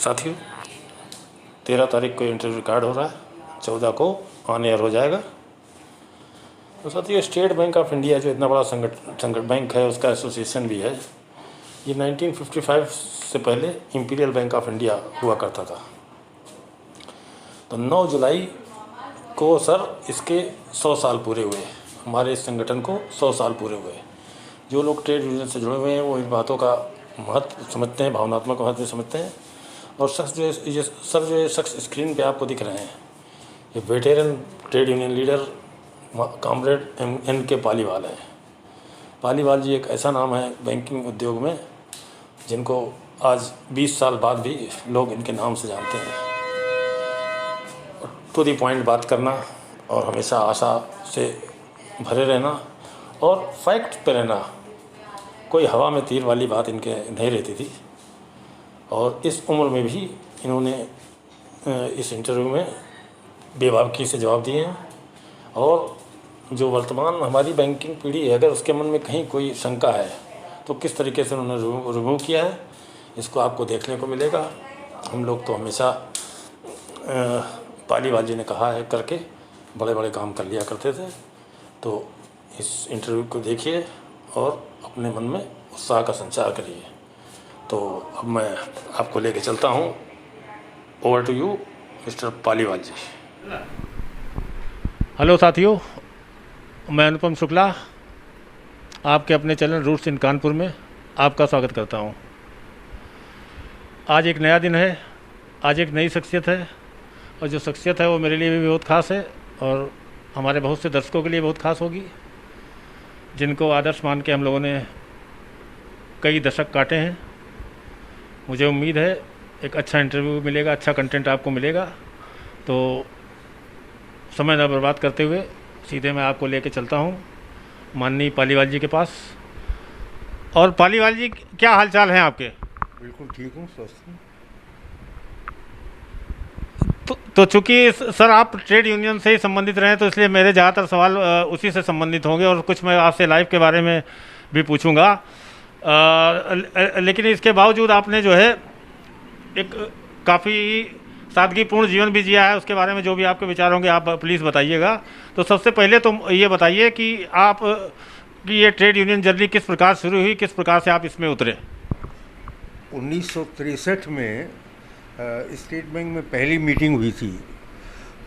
साथियों, 13 तारीख को इंटरव्यू रिकॉर्ड हो रहा है, 14 को ऑन एयर हो जाएगा। तो साथियों, स्टेट बैंक ऑफ इंडिया जो इतना बड़ा संगठन बैंक है, उसका एसोसिएशन भी है। ये 1955 से पहले इंपीरियल बैंक ऑफ इंडिया हुआ करता था। तो 9 जुलाई को सर इसके 100 साल पूरे हुए। हमारे इस संगठन को 100 साल पूरे हुए। जो लोग ट्रेड यूनियन से जुड़े हुए हैं वो इन बातों का महत्व समझते हैं, भावनात्मक महत्व समझते हैं। और शख्स जो ये शख्स स्क्रीन पे आपको दिख रहे हैं, ये veteran trade union leader comrade N.K. Paliwal है। पालीवाल जी एक ऐसा नाम है बैंकिंग उद्योग में जिनको आज 20 साल बाद भी लोग इनके नाम से जानते हैं। टू दी पॉइंट बात करना और हमेशा आशा से भरे रहना और फैक्ट पे रहना, कोई हवा में तीर वाली बात इनके नहीं रहती थी। और इस उम्र में भी इन्होंने इस इंटरव्यू में बेबाकी से जवाब दिए हैं। और जो वर्तमान हमारी बैंकिंग पीढ़ी है, अगर उसके मन में कहीं कोई शंका है तो किस तरीके से उन्होंने रिमूव किया है, इसको आपको देखने को मिलेगा। हम लोग तो हमेशा पालीवाल जी ने कहा है करके बड़े बड़े काम कर लिया करते थे। तो इस इंटरव्यू को देखिए और अपने मन में उत्साह का संचार करिए। तो अब मैं आपको लेके चलता हूँ। Over to you mister Paliwal ji. Hello साथियों, मैं अनुपम शुक्ला आपके अपने चैनल रूट्स इन कानपुर में आपका स्वागत करता हूं। आज एक नया दिन है, आज एक नई शख्सियत है और जो शख्सियत है वो मेरे लिए भी बहुत ख़ास है और हमारे बहुत से दर्शकों के लिए बहुत ख़ास होगी, जिनको आदर्श मान के हम लोगों ने कई दशक काटे हैं। मुझे उम्मीद है एक अच्छा इंटरव्यू मिलेगा, अच्छा कंटेंट आपको मिलेगा। तो समय न बर्बाद करते हुए सीधे मैं आपको लेके चलता हूँ माननीय पालीवाल जी के पास। और पालीवाल जी, क्या हालचाल हैं आपके? बिल्कुल ठीक हूँ, स्वस्थ हूँ। तो चूँकि सर आप ट्रेड यूनियन से ही संबंधित रहे हैं, तो इसलिए मेरे ज़्यादातर सवाल उसी से संबंधित होंगे और कुछ मैं आपसे लाइफ के बारे में भी पूछूंगा। लेकिन इसके बावजूद आपने जो है एक काफ़ी सादगीपूर्ण जीवन भी जिया है। उसके बारे में जो भी आपके विचार होंगे आप प्लीज़ बताइएगा। तो सबसे पहले तो ये बताइए कि आप की ये ट्रेड यूनियन जर्नी किस प्रकार शुरू हुई, किस प्रकार से आप इसमें उतरे? 1963 में स्टेट बैंक में पहली मीटिंग हुई थी।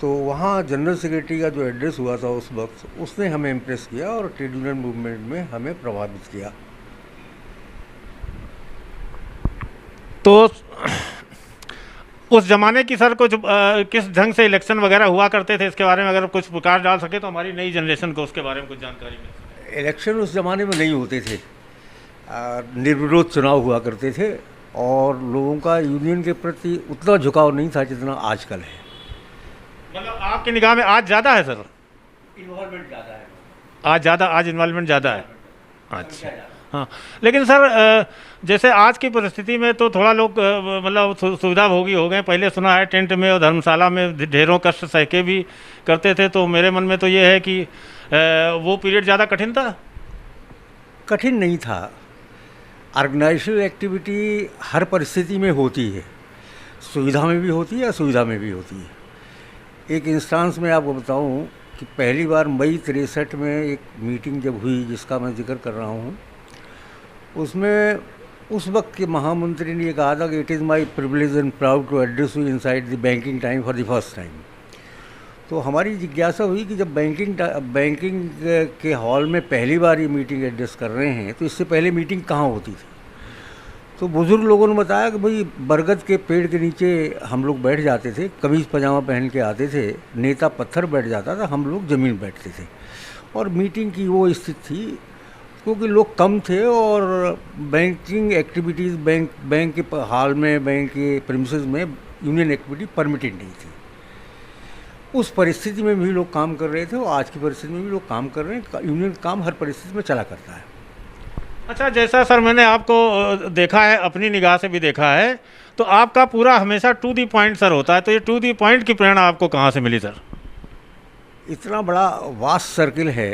तो वहाँ जनरल सेक्रेटरी का जो एड्रेस हुआ था उस वक्त, उसने हमें इम्प्रेस किया और ट्रेड यूनियन मूवमेंट में हमें प्रभावित किया। तो उस ज़माने की सर कुछ किस ढंग से इलेक्शन वगैरह हुआ करते थे, इसके बारे में अगर कुछ प्रकाश डाल सके तो हमारी नई जनरेशन को उसके बारे में कुछ जानकारी मिल सके। इलेक्शन उस ज़माने में नहीं होते थे, निर्विरोध चुनाव हुआ करते थे और लोगों का यूनियन के प्रति उतना झुकाव नहीं था जितना आजकल है। मतलब आपकी निगाह में आज ज़्यादा है सर? इन्वॉल्वमेंट ज़्यादा है आज इन्वॉल्वमेंट ज़्यादा है। अच्छा, हाँ। लेकिन सर जैसे आज की परिस्थिति में तो थोड़ा लोग मतलब सुविधा भोगी हो गए। पहले सुना है टेंट में और धर्मशाला में ढेरों कष्ट सह के भी करते थे। तो मेरे मन में तो ये है कि वो पीरियड ज़्यादा कठिन था। कठिन नहीं था। ऑर्गेनाइजेशनल एक्टिविटी हर परिस्थिति में होती है, सुविधा में भी होती है, असुविधा में भी होती है। एक इंस्टांस में आपको बताऊं कि पहली बार मई 63 में एक मीटिंग जब हुई जिसका मैं जिक्र कर रहा हूं, उसमें उस वक्त के महामंत्री ने ये कहा था कि it is my privilege and proud to address you inside the banking time for the first time. तो हमारी जिज्ञासा हुई कि जब बैंकिंग के हॉल में पहली बार ये मीटिंग एड्रेस कर रहे हैं तो इससे पहले मीटिंग कहाँ होती थी। तो बुज़ुर्ग लोगों ने बताया कि भाई बरगद के पेड़ के नीचे हम लोग बैठ जाते थे, कमीज़ पजामा पहन के आते थे, नेता पत्थर बैठ जाता था, हम लोग ज़मीन बैठते थे। और मीटिंग की वो स्थिति थी क्योंकि लोग कम थे और बैंकिंग एक्टिविटीज़ बैंक के हॉल में, बैंक के प्रीमिसेस में यूनियन एक्टिविटी परमिटेड नहीं थी। उस परिस्थिति में भी लोग काम कर रहे थे और आज की परिस्थिति में भी लोग काम कर रहे हैं। यूनियन काम हर परिस्थिति में चला करता है। अच्छा, जैसा सर मैंने आपको देखा है, अपनी निगाह से भी देखा है, तो आपका पूरा हमेशा टू दी पॉइंट सर होता है। तो ये टू दी पॉइंट की प्रेरणा आपको कहाँ से मिली सर? इतना बड़ा वास्ट सर्किल है,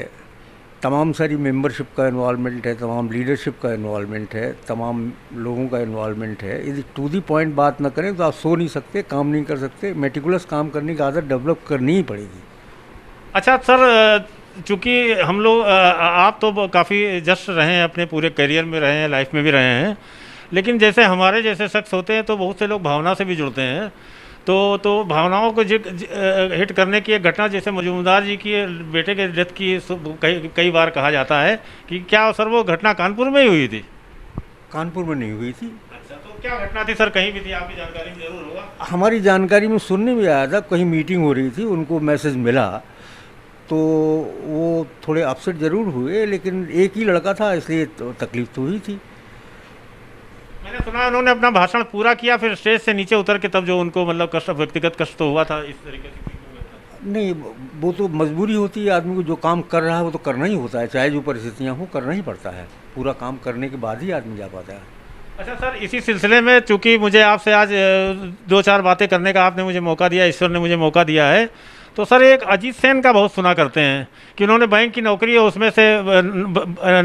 तमाम सारी मेंबरशिप का इन्वॉल्वमेंट है, तमाम लीडरशिप का इन्वॉल्वमेंट है, तमाम लोगों का इन्वॉल्वमेंट है। यदि टू दी पॉइंट बात ना करें तो आप सो नहीं सकते, काम नहीं कर सकते। मेटिकुलस काम करने की आदत डेवलप करनी ही पड़ेगी। अच्छा सर, चूँकि हम लोग आप तो काफ़ी जस्ट रहे हैं, अपने पूरे करियर में रहे हैं, लाइफ में भी रहे हैं, लेकिन जैसे हमारे जैसे शख्स होते हैं तो बहुत से लोग भावना से भी जुड़ते हैं। तो भावनाओं को हिट करने की एक घटना जैसे मजूमदार जी की बेटे के डेथ की कई बार कहा जाता है कि क्या सर वो घटना कानपुर में ही हुई थी? कानपुर में नहीं हुई थी। अच्छा, तो क्या घटना थी सर? कहीं भी थी? आपकी जानकारी में जरूर होगा। हमारी जानकारी में सुनने में आया था, कहीं मीटिंग हो रही थी, उनको मैसेज मिला तो वो थोड़े अपसेट ज़रूर हुए, लेकिन एक ही लड़का था इसलिए तो तकलीफ तो हुई थी। मैंने सुना उन्होंने अपना भाषण पूरा किया, फिर स्टेज से नीचे उतर के तब जो उनको मतलब कष्ट, व्यक्तिगत कष्ट तो हुआ था इस तरीके से। नहीं, वो तो मजबूरी होती है, आदमी को जो काम कर रहा है वो तो करना ही होता है, चाहे जो परिस्थितियाँ हो करना ही पड़ता है। पूरा काम करने के बाद ही आदमी जा पाता है। अच्छा सर, इसी सिलसिले में चूँकि मुझे आपसे आज 2-4 बातें करने का आपने मुझे मौका दिया, ईश्वर ने मुझे मौका दिया है, तो सर एक अजीत सेन का बहुत सुना करते हैं कि उन्होंने बैंक की नौकरी है उसमें से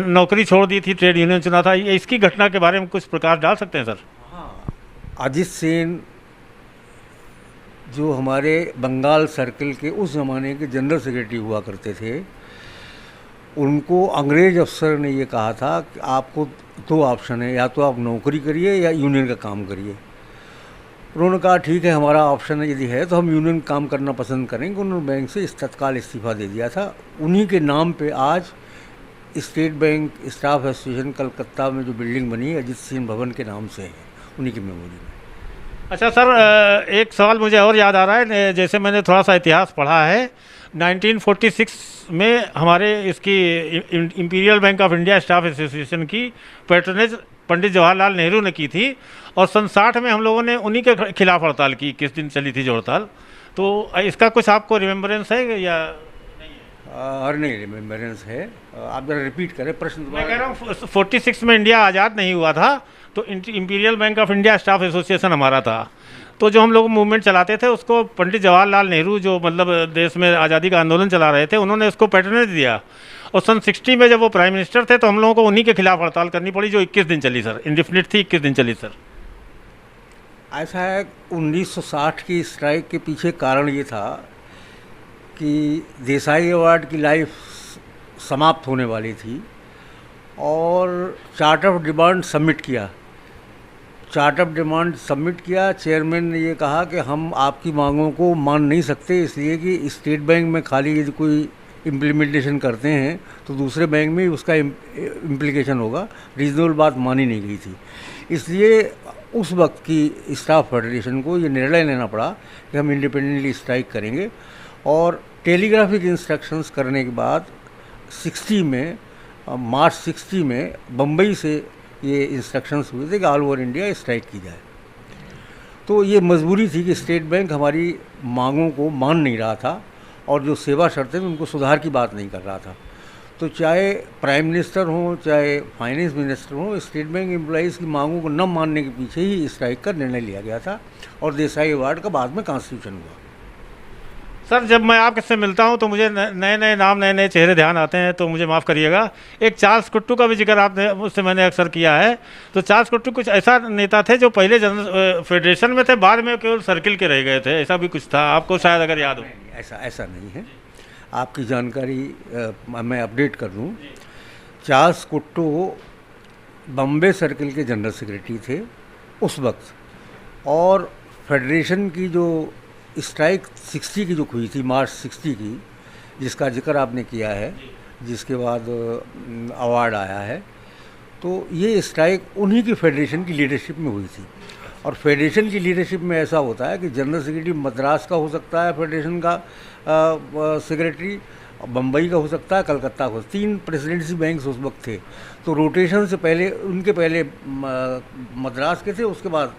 नौकरी छोड़ दी थी, ट्रेड यूनियन चुना था। ये इसकी घटना के बारे में कुछ प्रकाश डाल सकते हैं सर? हाँ, अजीत सेन जो हमारे बंगाल सर्कल के उस ज़माने के जनरल सेक्रेटरी हुआ करते थे, उनको अंग्रेज अफसर ने ये कहा था कि आपको 2 ऑप्शन है, या तो आप नौकरी करिए या यूनियन का काम करिए। उन्होंने कहा ठीक है, हमारा ऑप्शन यदि है तो हम यूनियन काम करना पसंद करेंगे। उन्होंने बैंक से इस तत्काल इस्तीफ़ा दे दिया था। उन्हीं के नाम पे आज state bank staff association Calcutta में जो बिल्डिंग बनी है अजीत सिंह भवन के नाम से है, उन्हीं की मेमोरी में। अच्छा सर, एक सवाल मुझे और याद आ रहा है, जैसे मैंने थोड़ा सा इतिहास पढ़ा है, 1946 में हमारे इसकी imperial bank of India staff association की पैट्रनेज पंडित जवाहरलाल नेहरू ने की थी, और सन 60 में हम लोगों ने उन्हीं के खिलाफ हड़ताल की। 21 दिन चली थी जो हड़ताल, तो इसका कुछ आपको रिमेम्बरेंस है या नहीं है? और नहीं रिमेम्बरेंस है। आप जरा रिपीट करें प्रश्न। मैं कह रहा हूँ 46 में इंडिया आज़ाद नहीं हुआ था, तो imperial bank of India staff association हमारा था। तो जो हम लोग मूवमेंट चलाते थे उसको पंडित जवाहरलाल नेहरू, जो मतलब देश में आज़ादी का आंदोलन चला रहे थे, उन्होंने उसको पैटर्नेज दिया। और सन 60 में जब वो प्राइम मिनिस्टर थे तो हम लोगों को उन्हीं के खिलाफ हड़ताल करनी पड़ी, जो 21 दिन चली सर, इंडिफिनिट थी, 21 दिन चली सर। ऐसा है, 1960 की स्ट्राइक के पीछे कारण ये था कि देसाई अवार्ड की लाइफ समाप्त होने वाली थी और चार्ट ऑफ डिमांड सबमिट किया। चार्ट ऑफ डिमांड सबमिट किया, चेयरमैन ने ये कहा कि हम आपकी मांगों को मान नहीं सकते, इसलिए कि स्टेट बैंक में खाली यदि कोई इम्प्लीमेंटेशन करते हैं तो दूसरे बैंक में उसका इम्प्लीकेशन होगा। रीजनेबल बात मानी नहीं गई थी, इसलिए उस वक्त की स्टाफ फेडरेशन को ये निर्णय लेना पड़ा कि हम इंडिपेंडेंटली स्ट्राइक करेंगे। और टेलीग्राफिक इंस्ट्रक्शंस करने के बाद 60 में मार्च 60 में बम्बई से ये इंस्ट्रक्शंस हुए थे कि ऑल ओवर इंडिया स्ट्राइक की जाए। तो ये मजबूरी थी कि स्टेट बैंक हमारी मांगों को मान नहीं रहा था और जो सेवा शर्तें थी उनको सुधार की बात नहीं कर रहा था। तो चाहे प्राइम मिनिस्टर हों चाहे फाइनेंस मिनिस्टर हों, स्टेट बैंक एम्प्लॉइज़ की मांगों को न मानने के पीछे ही स्ट्राइक का निर्णय लिया गया था और देसाई अवार्ड का बाद में कॉन्स्टिट्यूशन हुआ। सर, जब मैं आपसे मिलता हूं तो मुझे नए नए नाम, नए नए चेहरे ध्यान आते हैं, तो मुझे माफ़ करिएगा। एक चार्ल्स कुट्टू का भी जिक्र आपने मुझसे मैंने अक्सर किया है। तो चार्ल्स कुट्टू कुछ ऐसा नेता थे जो पहले जनरल फेडरेशन में थे, बाद में केवल सर्किल के रह गए थे, ऐसा भी कुछ था, आपको शायद अगर याद हो। ऐसा नहीं है, आपकी जानकारी मैं अपडेट कर दूं। चार्ल्स कुट्टू बम्बे सर्किल के जनरल सेक्रेटरी थे उस वक्त, और फेडरेशन की जो स्ट्राइक 60 की जो हुई थी, मार्च 60 की, जिसका जिक्र आपने किया है, जिसके बाद अवार्ड आया है, तो ये स्ट्राइक उन्हीं की फेडरेशन की लीडरशिप में हुई थी। और फेडरेशन की लीडरशिप में ऐसा होता है कि जनरल सेक्रेटरी मद्रास का हो सकता है, फेडरेशन का सेक्रेटरी बम्बई का हो सकता है, कलकत्ता का। 3 प्रेसिडेंसी बैंक्स उस वक्त थे, तो रोटेशन से पहले उनके पहले मद्रास के थे, उसके बाद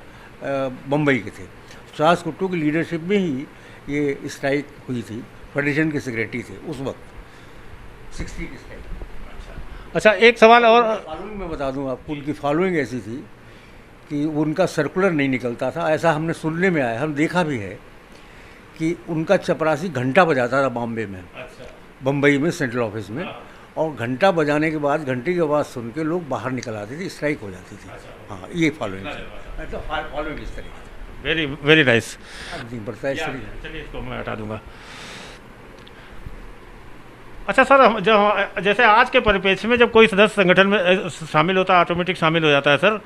बम्बई के थे। चार्ल्स कुट्टू की लीडरशिप में ही ये स्ट्राइक हुई थी, फेडरेशन के सेक्रेटरी थे उस वक्त 60 की स्ट्राइक। अच्छा, एक सवाल और फॉलोइंग मैं बता दूं आपको, उनकी फॉलोइंग ऐसी थी कि उनका सर्कुलर नहीं निकलता था, ऐसा हमने सुनने में आया, हम देखा भी है कि उनका चपरासी घंटा बजाता था बॉम्बे में, बम्बई में सेंट्रल ऑफिस में, और घंटा बजाने के बाद, घंटे की आवाज़ सुन के लोग बाहर निकल आते थे, स्ट्राइक हो जाती थी। हाँ, ये फॉलोइंग तो फॉलोइंग इस तरीके वेरी वेरी नाइस। से नहीं पड़ता है इस तरीके। चलिए इसको मैं हटा दूंगा। अच्छा सर, जो जैसे आज के परिप्रेक्ष्य में जब कोई सदस्य संगठन में शामिल होता है, ऑटोमेटिक शामिल हो जाता है सर,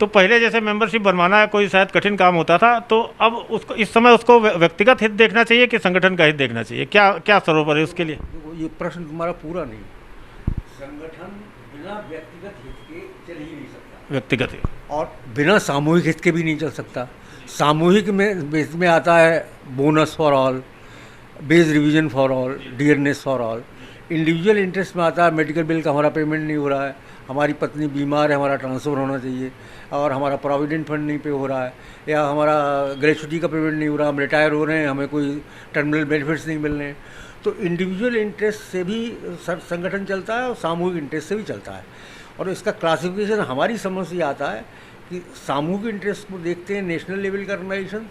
तो पहले जैसे मेंबरशिप बनवाना कोई शायद कठिन काम होता था, तो अब उसको इस समय उसको व्यक्तिगत हित देखना चाहिए कि संगठन का हित देखना चाहिए? क्या क्या सरोवर है उसके लिए? देखो, ये प्रश्न तुम्हारा पूरा नहीं। संगठन बिना व्यक्तिगत हित के चल ही नहीं सकता, व्यक्तिगत हित, और बिना सामूहिक हित के भी नहीं चल सकता। सामूहिक में आता है bonus for all, base revision for all, dearness for all. Individual interest में आता है मेडिकल बिल का हमारा पेमेंट नहीं हो रहा है, हमारी पत्नी बीमार है, हमारा ट्रांसफ़र होना चाहिए, और हमारा प्रोविडेंट फंड नहीं पे हो रहा है, या हमारा ग्रेचुटी का पेमेंट नहीं हो रहा, हम रिटायर हो रहे हैं, हमें कोई टर्मिनल बेनिफिट्स नहीं मिल रहे हैं। तो इंडिविजुअल इंटरेस्ट से भी संगठन चलता है और सामूहिक इंटरेस्ट से भी चलता है। और इसका क्लासिफिकेशन हमारी समझ से आता है कि सामूहिक इंटरेस्ट को देखते हैं नेशनल लेवल के ऑर्गेनाइजेशन,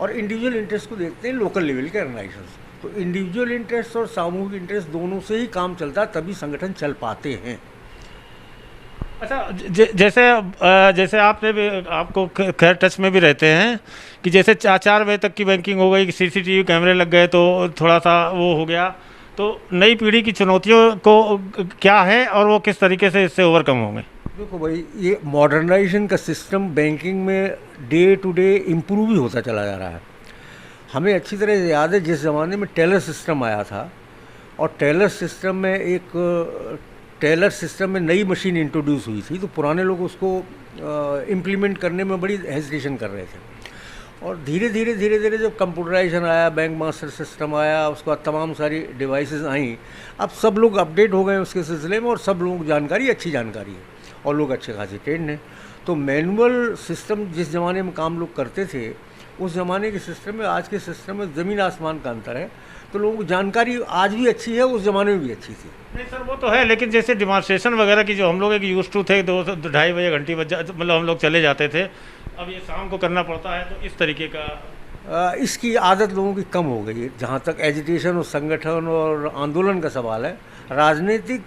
और इंडिविजुअल इंटरेस्ट को देखते हैं लोकल लेवल के ऑर्गेनाइजेशन। तो इंडिविजुअल इंटरेस्ट और सामूहिक इंटरेस्ट दोनों से ही काम चलता है, तभी संगठन चल पाते हैं। अच्छा, जैसे आपने भी, आपको खैर टच में भी रहते हैं कि जैसे 4 बजे तक की बैंकिंग हो गई, सीसीटीवी कैमरे लग गए तो थोड़ा सा वो हो गया, तो नई पीढ़ी की चुनौतियों को क्या है और वो किस तरीके से इससे ओवरकम होंगे? देखो भाई, ये मॉडर्नाइजेशन का सिस्टम बैंकिंग में डे टू डे इम्प्रूव ही होता चला जा रहा है। हमें अच्छी तरह से याद है जिस ज़माने में टेलर सिस्टम आया था, और टेलर सिस्टम में नई मशीन इंट्रोड्यूस हुई थी, तो पुराने लोग उसको इम्प्लीमेंट करने में बड़ी हेजिटेशन कर रहे थे। और धीरे धीरे जब कंप्यूटराइजेशन आया, बैंक मास्टर सिस्टम आया, उसके बाद तमाम सारी डिवाइसेस आई, अब सब लोग अपडेट हो गए उसके सिलसिले में, और सब लोगों को अच्छी जानकारी है, और लोग अच्छे खासे ट्रेंड हैं। तो मैनुअल सिस्टम जिस ज़माने में काम लोग करते थे, उस ज़माने के सिस्टम में आज के सिस्टम में ज़मीन आसमान का अंतर है। तो लोगों को जानकारी आज भी अच्छी है, उस ज़माने में भी अच्छी थी। नहीं सर, वो तो है, लेकिन जैसे डिमॉन्स्ट्रेशन वगैरह की जो हम लोग एक यूज टू थे, 2-2:30 बजे घंटी बज जा, मतलब हम लोग चले जाते थे, अब ये शाम को करना पड़ता है, तो इस तरीके का इसकी आदत लोगों की कम हो गई है। जहाँ तक एजिटेशन और संगठन और आंदोलन का सवाल है, राजनीतिक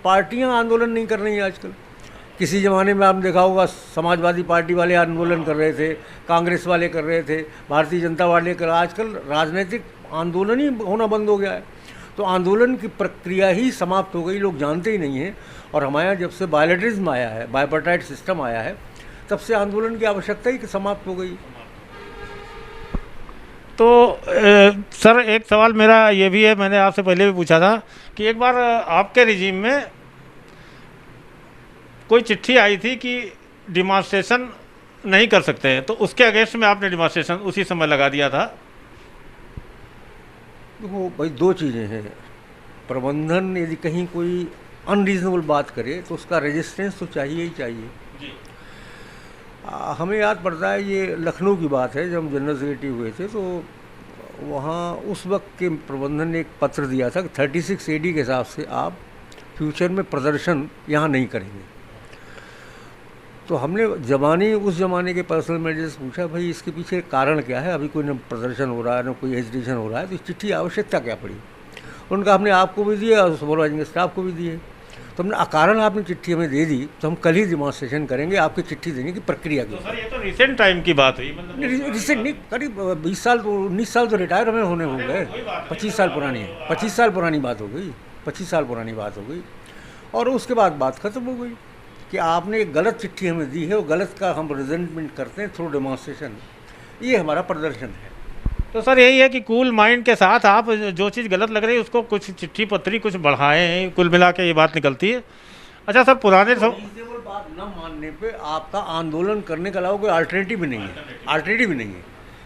पार्टियाँ आंदोलन नहीं कर रही हैं आजकल। किसी ज़माने में आपने देखा होगा, समाजवादी पार्टी वाले आंदोलन कर रहे थे, कांग्रेस वाले कर रहे थे, भारतीय जनता वाले कर, आजकल राजनीतिक आंदोलन ही होना बंद हो गया है। तो आंदोलन की प्रक्रिया ही समाप्त हो गई, लोग जानते ही नहीं हैं। और हमारे यहाँ जब से बायलैटरिज्म आया है, बाइपार्टाइट सिस्टम आया है, तब से आंदोलन की आवश्यकता ही समाप्त हो गई। तो सर, एक सवाल मेरा ये भी है, मैंने आपसे पहले भी पूछा था कि एक बार आपके रिजीम में कोई चिट्ठी आई थी कि डिमॉन्स्ट्रेशन नहीं कर सकते हैं, तो उसके अगेंस्ट में आपने डिमॉन्स्ट्रेशन उसी समय लगा दिया था। देखो भाई, दो चीज़ें हैं। प्रबंधन यदि कहीं कोई अनरीजनेबल बात करे तो उसका रेजिस्टेंस तो चाहिए ही चाहिए। जी। हमें याद पड़ता है, ये लखनऊ की बात है, जब हम जनरल सेक्रेटरी हुए थे, तो वहाँ उस वक्त के प्रबंधन ने एक पत्र दिया था कि 36 AD के हिसाब से आप फ्यूचर में प्रदर्शन यहाँ नहीं करेंगे। तो हमने उस ज़माने के पर्सनल मैनेजर से पूछा, भाई इसके पीछे कारण क्या है, अभी कोई न प्रदर्शन हो रहा है, न कोई हेजिटेशन हो रहा है, तो इस चिट्ठी आवश्यकता क्या पड़ी? उनका हमने आपको भी दिया और सुपरवाइजिंग स्टाफ को भी दिए। तो हमने कारण आपने चिट्ठी हमें दे दी, तो हम कल ही डिमॉन्स्ट्रेशन करेंगे, आपकी चिट्ठी देने की प्रक्रिया की। तो सर, ये तो रिसेंट टाइम की बात हुई, मतलब रिसेंट नहीं, करीब 20 साल, 19 साल तो रिटायर हमें होने हो गए। 25 साल पुरानी है, 25 साल पुरानी बात हो गई, 25 साल पुरानी बात हो गई। और उसके बाद बात खत्म हो गई कि आपने एक गलत चिट्ठी हमें दी है, और गलत का हम रिजेंटमेंट करते हैं थ्रू डेमॉन्स्ट्रेशन। ये हमारा प्रदर्शन है। तो सर, यही है कि कूल माइंड के साथ आप जो चीज़ गलत लग रही है उसको कुछ चिट्ठी पत्री कुछ बढ़ाएं, कुल मिला के ये बात निकलती है। अच्छा सर, पुराने रीजनेबल बात न मानने पे आपका आंदोलन करने के अलावा कोई अल्टरनेटिव भी नहीं है। अल्टरनेटिव भी नहीं है।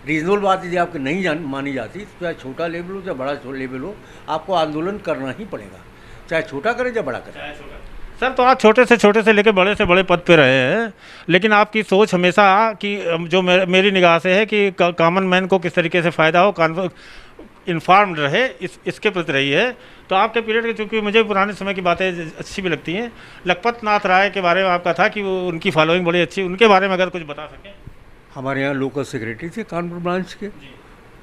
रीजनेबल बात यदि आपकी नहीं मानी जाती, तो चाहे छोटा लेवल हो चाहे बड़ा लेवल हो, आपको आंदोलन करना ही पड़ेगा, चाहे छोटा करें चाहे बड़ा करें। सर, तो आप छोटे से लेकर बड़े से बड़े पद पे रहे हैं, लेकिन आपकी सोच हमेशा कि जो मेरी निगाह से है कि कॉमन मैन को किस तरीके से फ़ायदा हो, इन्फॉर्म्ड रहे, इसके प्रति रही है। तो आपके पीरियड के, चूँकि मुझे पुराने समय की बातें अच्छी भी लगती हैं, लखपत नाथ राय के बारे में आपका था कि वो उनकी फॉलोइंग बड़ी अच्छी, उनके बारे में अगर कुछ बता सकें। हमारे यहाँ लोकल सेक्रेटरी थे कानपुर ब्रांच के,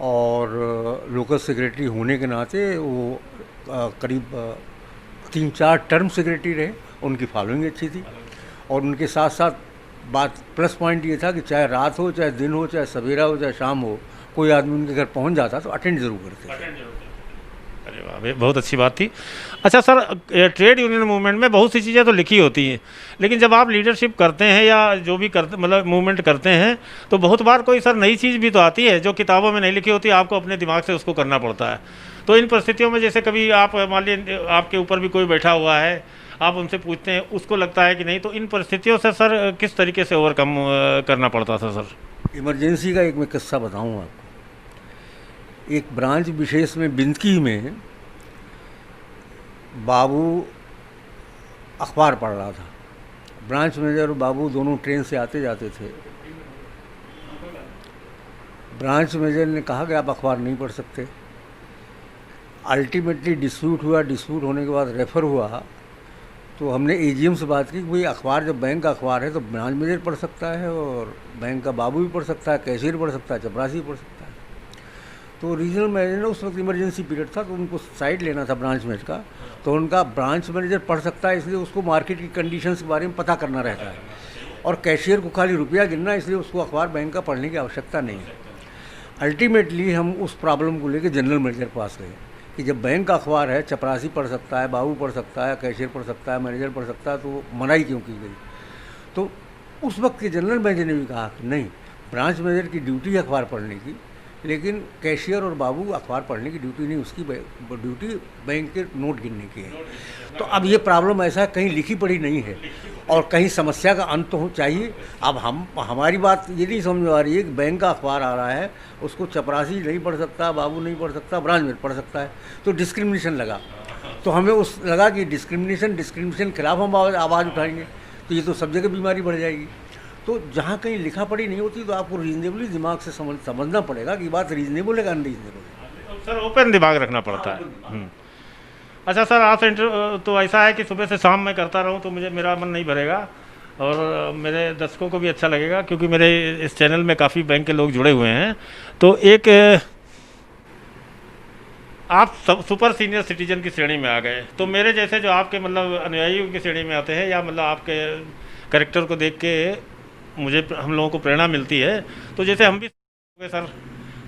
और लोकल सेक्रेटरी होने के नाते वो करीब 3-4 टर्म सेक्रेटरी रहे, उनकी फॉलोइंग अच्छी थी। और उनके साथ साथ बात प्लस पॉइंट ये था कि चाहे रात हो, चाहे दिन हो, चाहे सवेरा हो, चाहे शाम हो, कोई आदमी उनके घर पहुंच जाता तो अटेंड ज़रूर करते थे। अरे वाह, ये बहुत अच्छी बात थी। अच्छा सर, ट्रेड यूनियन मूवमेंट में बहुत सी चीज़ें तो लिखी होती हैं, लेकिन जब आप लीडरशिप करते हैं या जो भी करते मतलब मूवमेंट करते हैं, तो बहुत बार कोई सर नई चीज़ भी तो आती है जो किताबों में नहीं लिखी होती, आपको अपने दिमाग से उसको करना पड़ता है। तो इन परिस्थितियों में जैसे कभी आप मान लीजिए आपके ऊपर भी कोई बैठा हुआ है, आप उनसे पूछते हैं, उसको लगता है कि नहीं, तो इन परिस्थितियों से सर किस तरीके से ओवरकम करना पड़ता था सर? इमरजेंसी का एक मैं किस्सा बताऊँ आपको। एक ब्रांच विशेष में बिंदकी में बाबू अखबार पढ़ रहा था। ब्रांच मैनेजर और बाबू दोनों ट्रेन से आते जाते थे। ब्रांच मैनेजर ने कहा कि आप अखबार नहीं पढ़ सकते। अल्टीमेटली डिस्प्यूट हुआ। डिस्प्यूट होने के बाद रेफ़र हुआ। तो हमने एजीएम से बात की कि भाई अखबार जब बैंक का अखबार है तो ब्रांच मैनेजर पढ़ सकता है और बैंक का बाबू भी पढ़ सकता है, कैशियर पढ़ सकता है, चपरासी पढ़ सकता है। तो रीजनल मैनेजर ने उस वक्त इमरजेंसी पीरियड था तो उनको साइड लेना था ब्रांच मैनेजर का। तो उनका ब्रांच मैनेजर पढ़ सकता है इसलिए उसको मार्केट की कंडीशंस के बारे में पता करना रहता है, और कैशियर को खाली रुपया गिनना, इसलिए उसको अखबार बैंक का पढ़ने की आवश्यकता नहीं है। अल्टीमेटली हम उस प्रॉब्लम को लेकर जनरल मैनेजर के पास गए कि जब बैंक का अखबार है, चपरासी पढ़ सकता है, बाबू पढ़ सकता है, कैशियर पढ़ सकता है, मैनेजर पढ़ सकता है, तो मनाही क्यों की गई? तो उस वक्त के जनरल मैनेजर ने भी कहा कि नहीं, ब्रांच मैनेजर की ड्यूटी है अखबार पढ़ने की, लेकिन कैशियर और बाबू अखबार पढ़ने की ड्यूटी नहीं, उसकी ड्यूटी बैंक के नोट गिनने की है। तो अब ये प्रॉब्लम ऐसा है, कहीं लिखी पढ़ी नहीं है और कहीं समस्या का अंत हो चाहिए। अब हमारी बात ये नहीं समझ में आ रही है कि बैंक का अखबार आ रहा है, उसको चपरासी नहीं पढ़ सकता, बाबू नहीं पढ़ सकता, ब्रांच मैनेजर पढ़ सकता है, तो डिस्क्रिमिनेशन लगा। तो हमें लगा कि डिस्क्रिमिनेशन के खिलाफ हम आवाज़ उठाएंगे, तो ये तो सब जगह बीमारी बढ़ जाएगी। तो जहाँ कहीं लिखा पढ़ी नहीं होती तो आपको रीजनेबली दिमाग से समझना पड़ेगा कि बात रीजनेबल है कि अनरीजनेबल है। सर ओपन दिमाग रखना पड़ता है। अच्छा सर, आपसे तो ऐसा है कि सुबह से शाम मैं करता रहूं तो मेरा मन नहीं भरेगा और मेरे दर्शकों को भी अच्छा लगेगा, क्योंकि मेरे इस चैनल में काफ़ी बैंक के लोग जुड़े हुए हैं। तो एक आप सब सुपर सीनियर सिटीजन की श्रेणी में आ गए, तो मेरे जैसे जो आपके मतलब अनुयायियों की श्रेणी में आते हैं, या मतलब आपके कैरेक्टर को देख के हम लोगों को प्रेरणा मिलती है, तो जैसे हम भी सर,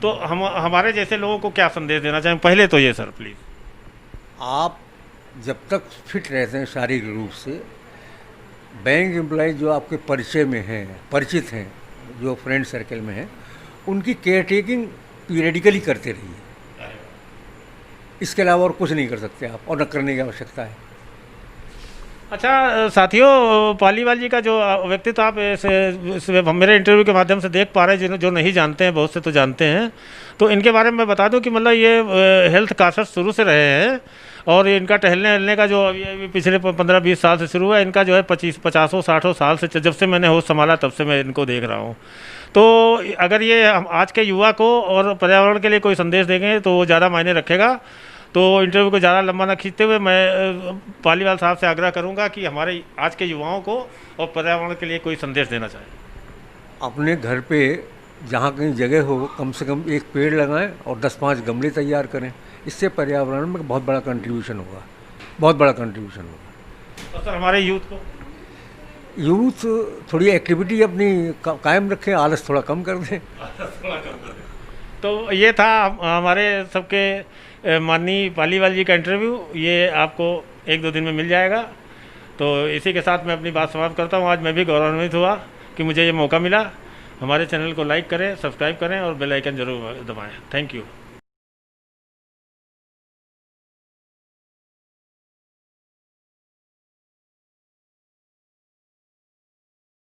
तो हमारे जैसे लोगों को क्या संदेश देना चाहें? पहले तो ये सर प्लीज़, आप जब तक फिट रहते हैं शारीरिक रूप से, बैंक एम्प्लॉय जो आपके परिचय में हैं, परिचित हैं, जो फ्रेंड सर्कल में हैं, उनकी केयर टेकिंग पीरियडिकली करते रहिए। इसके अलावा और कुछ नहीं कर सकते आप, और न करने की आवश्यकता है। अच्छा साथियों, पालीवाल जी का जो व्यक्तित्व आप मेरे इंटरव्यू के माध्यम से देख पा रहे हैं, जो नहीं जानते हैं, बहुत से तो जानते हैं, तो इनके बारे में बता दूं कि मतलब ये हेल्थ कासर शुरू से रहे हैं, और इनका टहलने का जो अभी पिछले 15-20 साल से शुरू हुआ, इनका जो है 50-60 साल से, जब से मैंने होश संभाला तब से मैं इनको देख रहा हूँ। तो अगर ये हम आज के युवा को और पर्यावरण के लिए कोई संदेश देंगे तो वो ज़्यादा मायने रखेगा। तो इंटरव्यू को ज़्यादा लंबा ना खींचते हुए मैं पालीवाल साहब से आग्रह करूंगा कि हमारे आज के युवाओं को और पर्यावरण के लिए कोई संदेश देना चाहिए। अपने घर पे जहाँ कहीं जगह हो, कम से कम एक पेड़ लगाएं और 10-5 गमले तैयार करें। इससे पर्यावरण में बहुत बड़ा कंट्रीब्यूशन होगा, बहुत बड़ा कंट्रीब्यूशन होगा। तो सर हमारे यूथ थोड़ी एक्टिविटी अपनी कायम रखें, आलस थोड़ा कम कर दें। तो ये था हमारे सबके माननीय पालीवाल जी का इंटरव्यू। ये आपको 1-2 दिन में मिल जाएगा। तो इसी के साथ मैं अपनी बात समाप्त करता हूँ। आज मैं भी गौरवान्वित हुआ कि मुझे ये मौका मिला। हमारे चैनल को लाइक करें, सब्सक्राइब करें और बेल आइकन जरूर दबाएं। Thank you.